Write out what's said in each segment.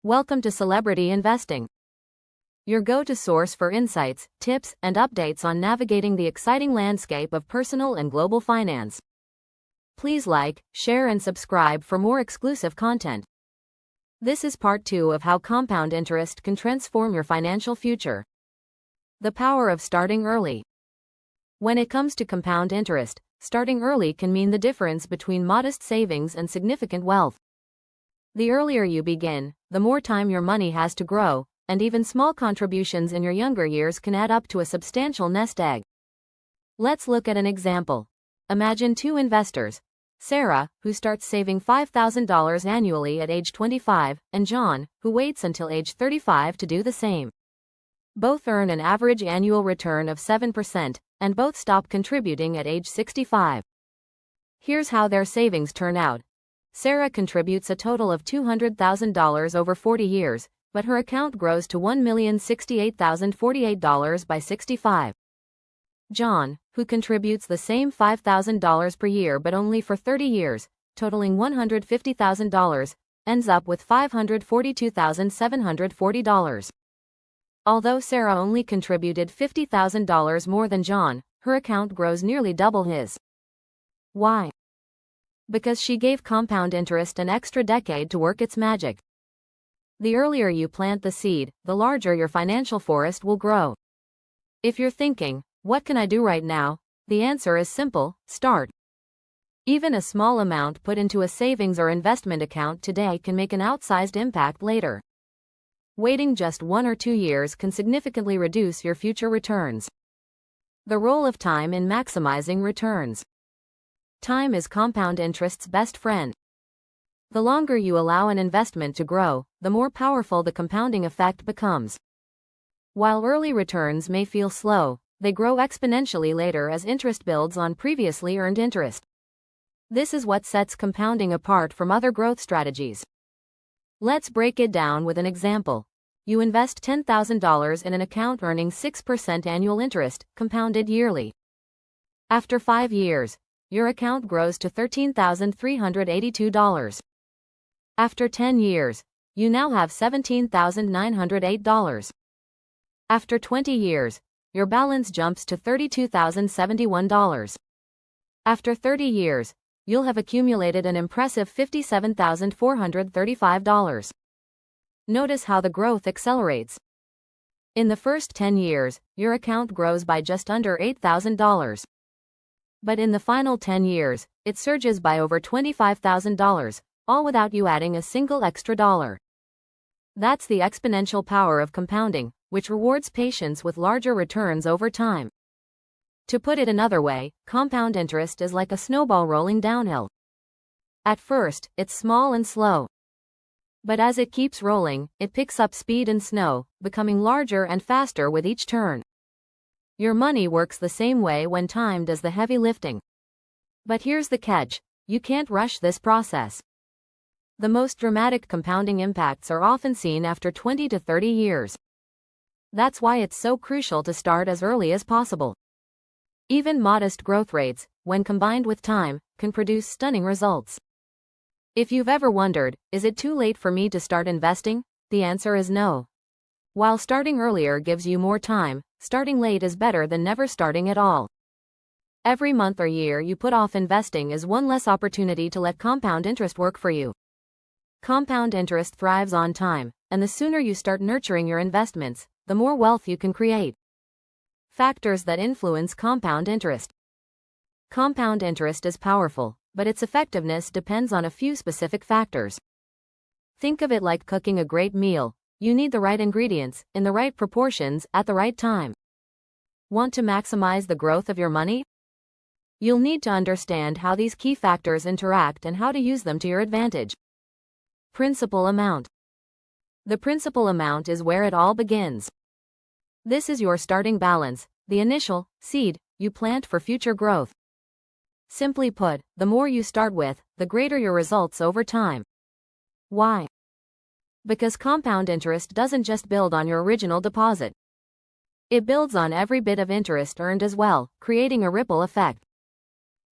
Welcome to Celebrity Investing, your go-to source for insights, tips, and updates on navigating the exciting landscape of personal and global finance. Please like, share, and subscribe for more exclusive content. This is part 2 of how compound interest can transform your financial future. The power of starting early. When it comes to compound interest, starting early can mean the difference between modest savings and significant wealth. The earlier you begin, the more time your money has to grow, and even small contributions in your younger years can add up to a substantial nest egg. Let's look at an example. Imagine two investors, Sarah, who starts saving $5,000 annually at age 25, and John, who waits until age 35 to do the same. Both earn an average annual return of 7%, and both stop contributing at age 65. Here's how their savings turn out. Sarah contributes a total of $200,000 over 40 years, but her account grows to $1,068,048 by 65. John, who contributes the same $5,000 per year but only for 30 years, totaling $150,000, ends up with $542,740. Although Sarah only contributed $50,000 more than John, her account grows nearly double his. Why? Because she gave compound interest an extra decade to work its magic. The earlier you plant the seed, the larger your financial forest will grow. If you're thinking, what can I do right now? The answer is simple: start. Even a small amount put into a savings or investment account today can make an outsized impact later. Waiting just 1 or 2 years can significantly reduce your future returns. The role of time in maximizing returns. Time is compound interest's best friend. The longer you allow an investment to grow, the more powerful the compounding effect becomes. While early returns may feel slow, they grow exponentially later as interest builds on previously earned interest. This is what sets compounding apart from other growth strategies. Let's break it down with an example. You invest $10,000 in an account earning 6% annual interest, compounded yearly. After 5 years, your account grows to $13,382. After 10 years, you now have $17,908. After 20 years, your balance jumps to $32,071. After 30 years, you'll have accumulated an impressive $57,435. Notice how the growth accelerates. In the first 10 years, your account grows by just under $8,000. But in the final 10 years, it surges by over $25,000, all without you adding a single extra dollar. That's the exponential power of compounding, which rewards patience with larger returns over time. To put it another way, compound interest is like a snowball rolling downhill. At first, it's small and slow. But as it keeps rolling, it picks up speed and snow, becoming larger and faster with each turn. Your money works the same way when time does the heavy lifting. But here's the catch: you can't rush this process. The most dramatic compounding impacts are often seen after 20 to 30 years. That's why it's so crucial to start as early as possible. Even modest growth rates, when combined with time, can produce stunning results. If you've ever wondered, is it too late for me to start investing? The answer is no. While starting earlier gives you more time, starting late is better than never starting at all. Every month or year you put off investing is one less opportunity to let compound interest work for you. Compound interest thrives on time, and the sooner you start nurturing your investments, the more wealth you can create. Factors that influence compound interest. Compound interest is powerful, but its effectiveness depends on a few specific factors. Think of it like cooking a great meal. You need the right ingredients, in the right proportions, at the right time. Want to maximize the growth of your money? You'll need to understand how these key factors interact and how to use them to your advantage. Principal amount. The principal amount is where it all begins. This is your starting balance, the initial seed you plant for future growth. Simply put, the more you start with, the greater your results over time. Why? Because compound interest doesn't just build on your original deposit. It builds on every bit of interest earned as well, creating a ripple effect.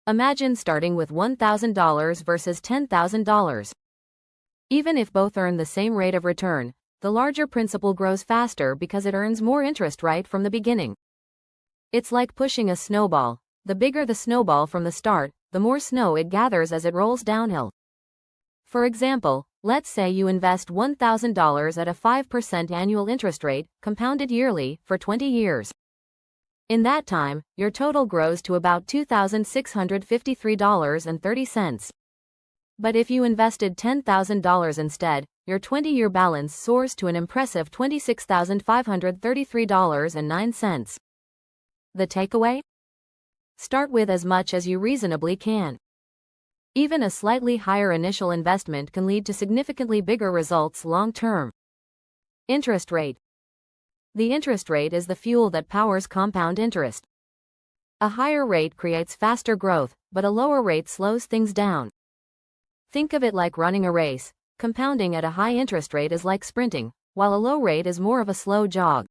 Imagine starting with $1,000 versus $10,000. Even if both earn the same rate of return, the larger principal grows faster because it earns more interest right from the beginning. It's like pushing a snowball. The bigger the snowball from the start, the more snow it gathers as it rolls downhill. For example, let's say you invest $1,000 at a 5% annual interest rate, compounded yearly, for 20 years. In that time, your total grows to about $2,653.30. But if you invested $10,000 instead, your 20-year balance soars to an impressive $26,533.09. The takeaway? Start with as much as you reasonably can. Even a slightly higher initial investment can lead to significantly bigger results long-term. Interest rate. The interest rate is the fuel that powers compound interest. A higher rate creates faster growth, but a lower rate slows things down. Think of it like running a race. Compounding at a high interest rate is like sprinting, while a low rate is more of a slow jog.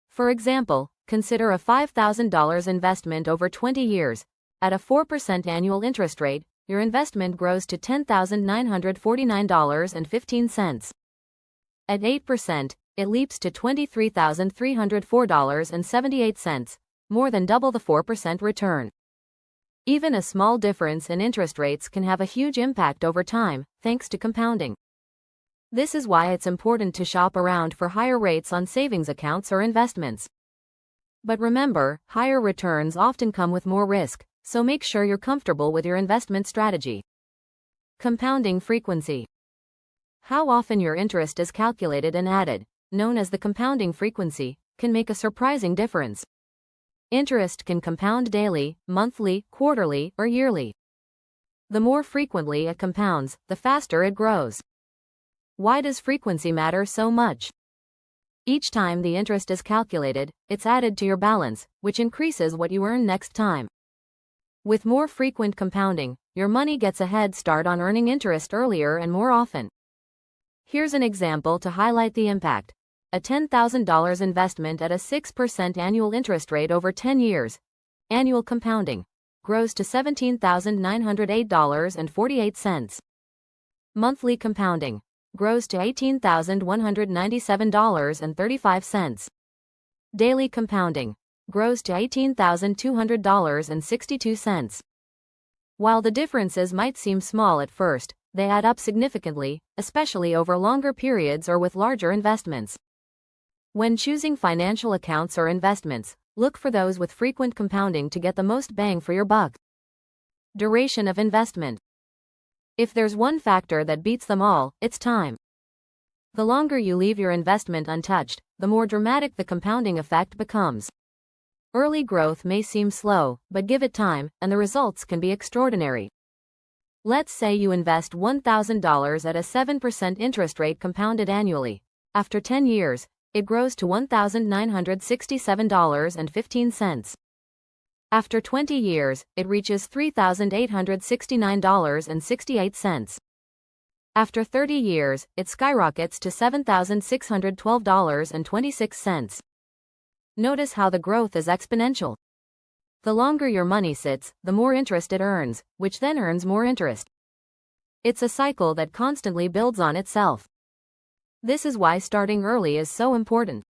For example, consider a $5,000 investment over 20 years. At a 4% annual interest rate, your investment grows to $10,949.15. At 8%, it leaps to $23,304.78, more than double the 4% return. Even a small difference in interest rates can have a huge impact over time, thanks to compounding. This is why it's important to shop around for higher rates on savings accounts or investments. But remember, higher returns often come with more risk, so make sure you're comfortable with your investment strategy. Compounding frequency. How often your interest is calculated and added, known as the compounding frequency, can make a surprising difference. Interest can compound daily, monthly, quarterly, or yearly. The more frequently it compounds, the faster it grows. Why does frequency matter so much? Each time the interest is calculated, it's added to your balance, which increases what you earn next time. With more frequent compounding, your money gets a head start on earning interest earlier and more often. Here's an example to highlight the impact. A $10,000 investment at a 6% annual interest rate over 10 years. Annual compounding grows to $17,908.48. Monthly compounding grows to $18,197.35. Daily compounding grows to $18,200.62. While the differences might seem small at first, they add up significantly, especially over longer periods or with larger investments. When choosing financial accounts or investments, look for those with frequent compounding to get the most bang for your buck. Duration of investment. If there's one factor that beats them all, it's time. The longer you leave your investment untouched, the more dramatic the compounding effect becomes. Early growth may seem slow, but give it time, and the results can be extraordinary. Let's say you invest $1,000 at a 7% interest rate compounded annually. After 10 years, it grows to $1,967.15. After 20 years, it reaches $3,869.68. After 30 years, it skyrockets to $7,612.26. Notice how the growth is exponential. The longer your money sits, the more interest it earns, which then earns more interest. It's a cycle that constantly builds on itself. This is why starting early is so important.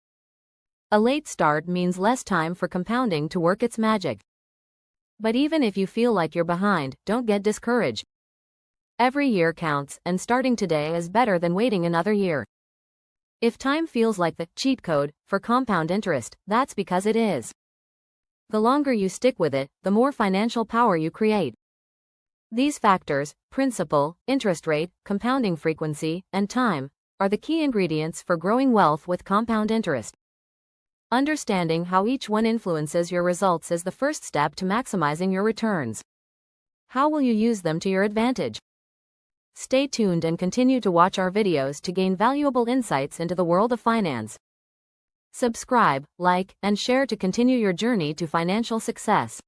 A late start means less time for compounding to work its magic. But even if you feel like you're behind, don't get discouraged. Every year counts, and starting today is better than waiting another year. If time feels like the cheat code for compound interest, that's because it is. The longer you stick with it, the more financial power you create. These factors, principal, interest rate, compounding frequency, and time, are the key ingredients for growing wealth with compound interest. Understanding how each one influences your results is the first step to maximizing your returns. How will you use them to your advantage? Stay tuned and continue to watch our videos to gain valuable insights into the world of finance. Subscribe, like, and share to continue your journey to financial success.